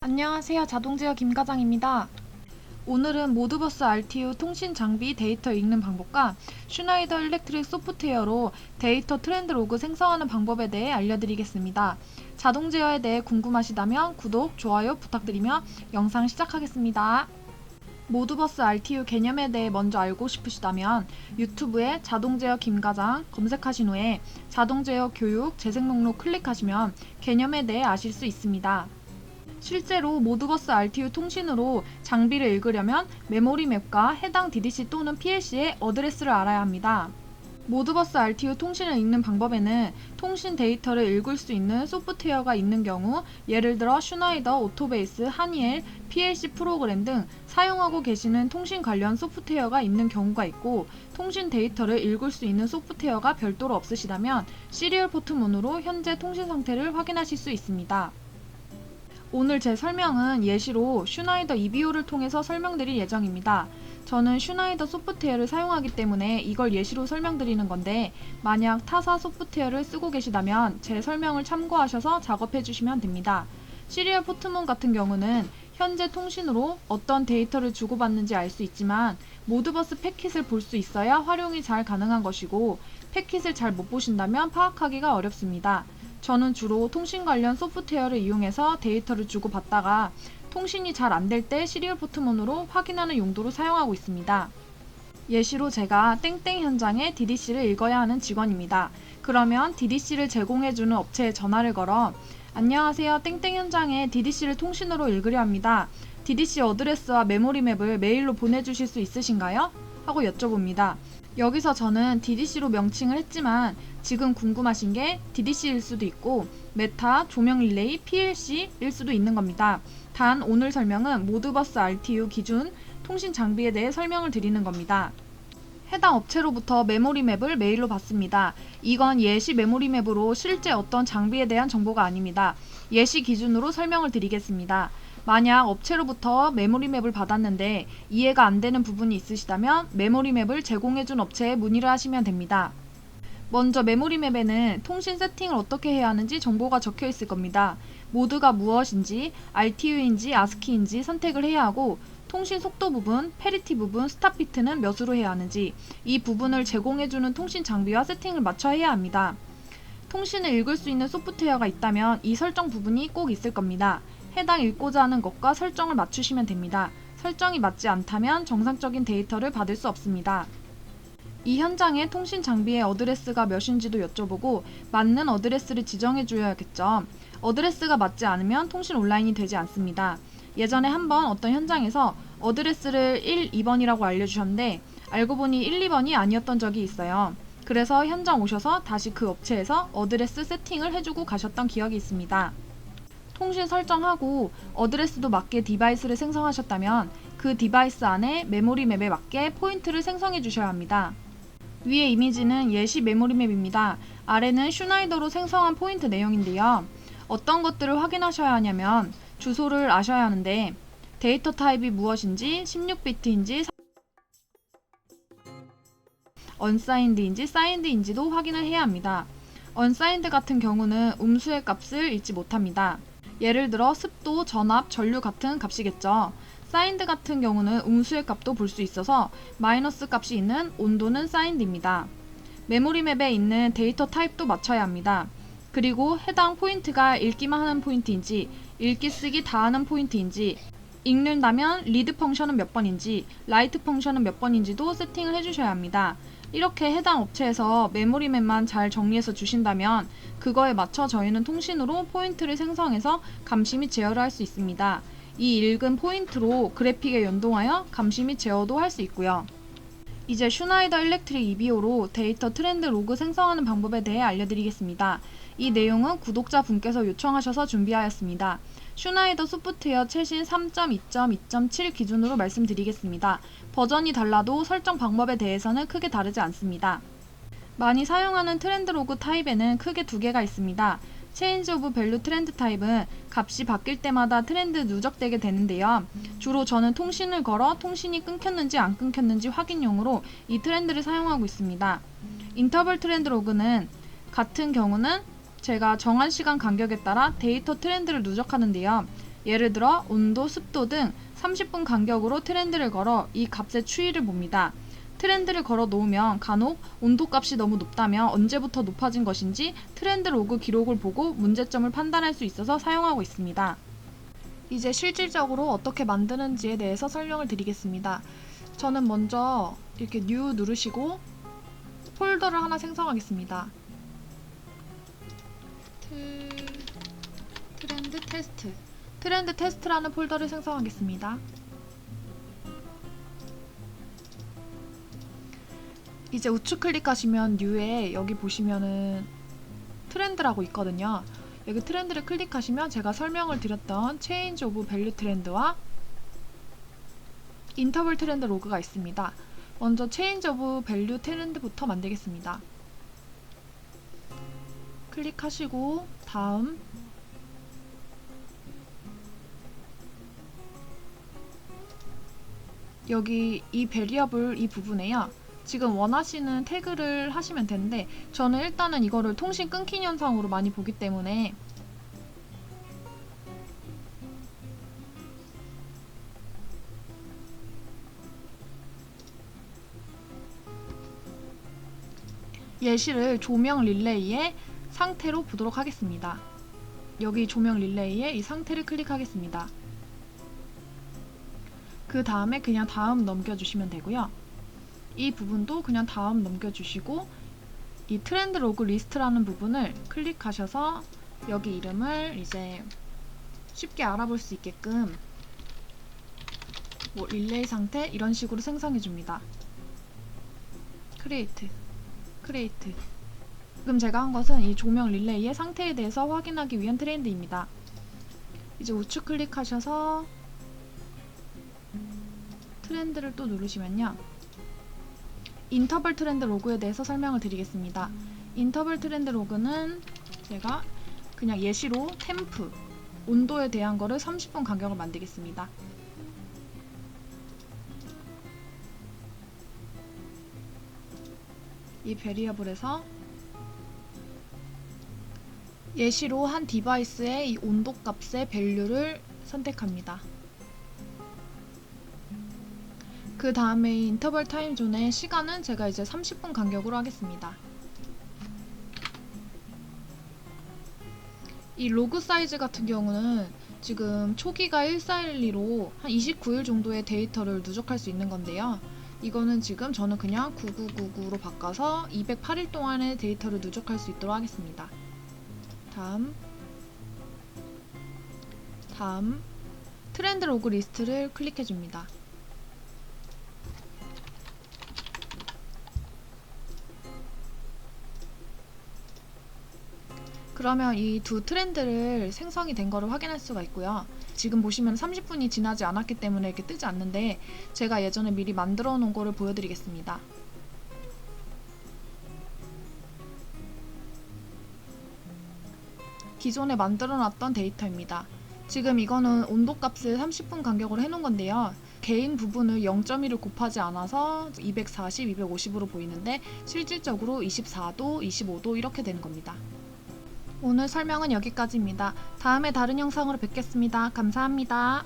안녕하세요. 자동제어 김과장입니다. 오늘은 모드버스 RTU 통신 장비 데이터 읽는 방법과 슈나이더 일렉트릭 소프트웨어로 데이터 트렌드 로그 생성하는 방법에 대해 알려드리겠습니다. 자동제어에 대해 궁금하시다면 구독, 좋아요 부탁드리며 영상 시작하겠습니다. 모드버스 RTU 개념에 대해 먼저 알고 싶으시다면 유튜브에 자동제어 김과장 검색하신 후에 자동제어 교육 재생 목록 클릭하시면 개념에 대해 아실 수 있습니다. 실제로 모드버스 RTU 통신으로 장비를 읽으려면 메모리 맵과 해당 DDC 또는 PLC의 어드레스를 알아야 합니다. 모드버스 RTU 통신을 읽는 방법에는 통신 데이터를 읽을 수 있는 소프트웨어가 있는 경우, 예를 들어 슈나이더, 오토베이스, 하니엘, PLC 프로그램 등 사용하고 계시는 통신 관련 소프트웨어가 있는 경우가 있고, 통신 데이터를 읽을 수 있는 소프트웨어가 별도로 없으시다면 시리얼 포트문으로 현재 통신 상태를 확인하실 수 있습니다. 오늘 제 설명은 예시로 슈나이더 EBO를 통해서 설명드릴 예정입니다. 저는 슈나이더 소프트웨어를 사용하기 때문에 이걸 예시로 설명드리는 건데, 만약 타사 소프트웨어를 쓰고 계시다면 제 설명을 참고하셔서 작업해 주시면 됩니다. 시리얼 포트문 같은 경우는 현재 통신으로 어떤 데이터를 주고받는지 알 수 있지만 모드버스 패킷을 볼 수 있어야 활용이 잘 가능한 것이고, 패킷을 잘 못 보신다면 파악하기가 어렵습니다. 저는 주로 통신 관련 소프트웨어를 이용해서 데이터를 주고받다가 통신이 잘 안 될 때 시리얼 포트문으로 확인하는 용도로 사용하고 있습니다. 예시로 제가 땡땡 현장에 DDC를 읽어야 하는 직원입니다. 그러면 DDC를 제공해주는 업체에 전화를 걸어 안녕하세요, 땡땡 현장에 DDC를 통신으로 읽으려 합니다. DDC 어드레스와 메모리 맵을 메일로 보내주실 수 있으신가요? 하고 여쭤봅니다. 여기서 저는 DDC로 명칭을 했지만 지금 궁금하신 게 DDC일 수도 있고 메타, 조명 릴레이, PLC일 수도 있는 겁니다. 단 오늘 설명은 모드버스 RTU 기준 통신 장비에 대해 설명을 드리는 겁니다. 해당 업체로부터 메모리 맵을 메일로 받습니다. 이건 예시 메모리 맵으로 실제 어떤 장비에 대한 정보가 아닙니다. 예시 기준으로 설명을 드리겠습니다. 만약 업체로부터 메모리 맵을 받았는데 이해가 안 되는 부분이 있으시다면 메모리 맵을 제공해준 업체에 문의를 하시면 됩니다. 먼저 메모리 맵에는 통신 세팅을 어떻게 해야 하는지 정보가 적혀 있을 겁니다. 모드가 무엇인지, RTU인지 ASCII인지 선택을 해야 하고, 통신 속도 부분, 페리티 부분, 스탑 비트는 몇으로 해야 하는지, 이 부분을 제공해주는 통신 장비와 세팅을 맞춰 해야 합니다. 통신을 읽을 수 있는 소프트웨어가 있다면 이 설정 부분이 꼭 있을 겁니다. 해당 읽고자 하는 것과 설정을 맞추시면 됩니다. 설정이 맞지 않다면 정상적인 데이터를 받을 수 없습니다. 이 현장의 통신 장비의 어드레스가 몇인지도 여쭤보고 맞는 어드레스를 지정해 줘야겠죠. 어드레스가 맞지 않으면 통신 온라인이 되지 않습니다. 예전에 한번 어떤 현장에서 어드레스를 1, 2번이라고 알려주셨는데 알고 보니 1, 2번이 아니었던 적이 있어요. 그래서 현장 오셔서 다시 그 업체에서 어드레스 세팅을 해주고 가셨던 기억이 있습니다. 통신 설정하고 어드레스도 맞게 디바이스를 생성하셨다면 그 디바이스 안에 메모리 맵에 맞게 포인트를 생성해 주셔야 합니다. 위의 이미지는 예시 메모리 맵입니다. 아래는 슈나이더로 생성한 포인트 내용인데요. 어떤 것들을 확인하셔야 하냐면 주소를 아셔야 하는데 데이터 타입이 무엇인지, 16비트인지, 언사인드인지, 사인드인지도 확인을 해야 합니다. 언사인드 같은 경우는 음수의 값을 읽지 못합니다. 예를 들어 습도, 전압, 전류 같은 값이겠죠. 사인드 같은 경우는 음수의 값도 볼 수 있어서 마이너스 값이 있는 온도는 사인드입니다. 메모리 맵에 있는 데이터 타입도 맞춰야 합니다. 그리고 해당 포인트가 읽기만 하는 포인트인지, 읽기 쓰기 다 하는 포인트인지, 읽는다면 리드 펑션은 몇 번인지, 라이트 펑션은 몇 번인지도 세팅을 해주셔야 합니다. 이렇게 해당 업체에서 메모리 맵만 잘 정리해서 주신다면 그거에 맞춰 저희는 통신으로 포인트를 생성해서 감시 및 제어를 할 수 있습니다. 이 읽은 포인트로 그래픽에 연동하여 감시 및 제어도 할 수 있고요. 이제 슈나이더 일렉트릭 EBO로 데이터 트렌드 로그 생성하는 방법에 대해 알려드리겠습니다. 이 내용은 구독자분께서 요청하셔서 준비하였습니다. 슈나이더 소프트웨어 최신 3.2.2.7 기준으로 말씀드리겠습니다. 버전이 달라도 설정 방법에 대해서는 크게 다르지 않습니다. 많이 사용하는 트렌드 로그 타입에는 크게 두 개가 있습니다. 체인지 오브 밸류 트렌드 타입은 값이 바뀔 때마다 트렌드 누적되게 되는데요. 주로 저는 통신을 걸어 통신이 끊겼는지 안 끊겼는지 확인용으로 이 트렌드를 사용하고 있습니다. 인터벌 트렌드 로그는 같은 경우는 제가 정한 시간 간격에 따라 데이터 트렌드를 누적하는데요. 예를 들어 온도, 습도 등 30분 간격으로 트렌드를 걸어 이 값의 추이를 봅니다. 트렌드를 걸어 놓으면 간혹 온도 값이 너무 높다면 언제부터 높아진 것인지 트렌드 로그 기록을 보고 문제점을 판단할 수 있어서 사용하고 있습니다. 이제 실질적으로 어떻게 만드는지에 대해서 설명을 드리겠습니다. 저는 먼저 이렇게 New 누르시고 폴더를 하나 생성하겠습니다. 트렌드 테스트라는 폴더를 생성하겠습니다. 이제 우측 클릭하시면 New에 여기 보시면은 트렌드라고 있거든요. 여기 트렌드를 클릭하시면 제가 설명을 드렸던 Change of Value 트렌드와 인터벌 트렌드 로그가 있습니다. 먼저 Change of Value 트렌드부터 만들겠습니다. 클릭하시고 다음 여기 이 베리어블 이 부분에요. 지금 원하시는 태그를 하시면 되는데 저는 일단은 이거를 통신 끊긴 현상으로 많이 보기 때문에 예시를 조명 릴레이의 상태로 보도록 하겠습니다. 여기 조명 릴레이의 이 상태를 클릭하겠습니다. 그 다음에 그냥 다음 넘겨주시면 되고요. 이 부분도 그냥 다음 넘겨주시고 이 트렌드 로그 리스트라는 부분을 클릭하셔서 여기 이름을 이제 쉽게 알아볼 수 있게끔 뭐 릴레이 상태 이런 식으로 생성해 줍니다. 크리에이트 지금 제가 한 것은 이 조명 릴레이의 상태에 대해서 확인하기 위한 트렌드입니다. 이제 우측 클릭하셔서 트렌드를 또 누르시면요. 인터벌 트렌드 로그에 대해서 설명을 드리겠습니다. 인터벌 트렌드 로그는 제가 그냥 예시로 템프, 온도에 대한 거를 30분 간격을 만들겠습니다. 이 베리어블에서 예시로 한 디바이스의 이 온도 값의 밸류를 선택합니다. 그 다음에 인터벌 타임 존의 시간은 제가 이제 30분 간격으로 하겠습니다. 이 로그 사이즈 같은 경우는 지금 초기가 1412로 한 29일 정도의 데이터를 누적할 수 있는 건데요. 이거는 지금 저는 그냥 9999로 바꿔서 208일 동안의 데이터를 누적할 수 있도록 하겠습니다. 다음 트렌드 로그 리스트를 클릭해 줍니다. 그러면 이 두 트렌드를 생성이 된 거를 확인할 수가 있고요. 지금 보시면 30분이 지나지 않았기 때문에 이렇게 뜨지 않는데 제가 예전에 미리 만들어 놓은 거를 보여드리겠습니다. 기존에 만들어 놨던 데이터입니다. 지금 이거는 온도 값을 30분 간격으로 해놓은 건데요. 개인 부분을 0.1을 곱하지 않아서 240, 250으로 보이는데 실질적으로 24도, 25도 이렇게 되는 겁니다. 오늘 설명은 여기까지입니다. 다음에 다른 영상으로 뵙겠습니다. 감사합니다.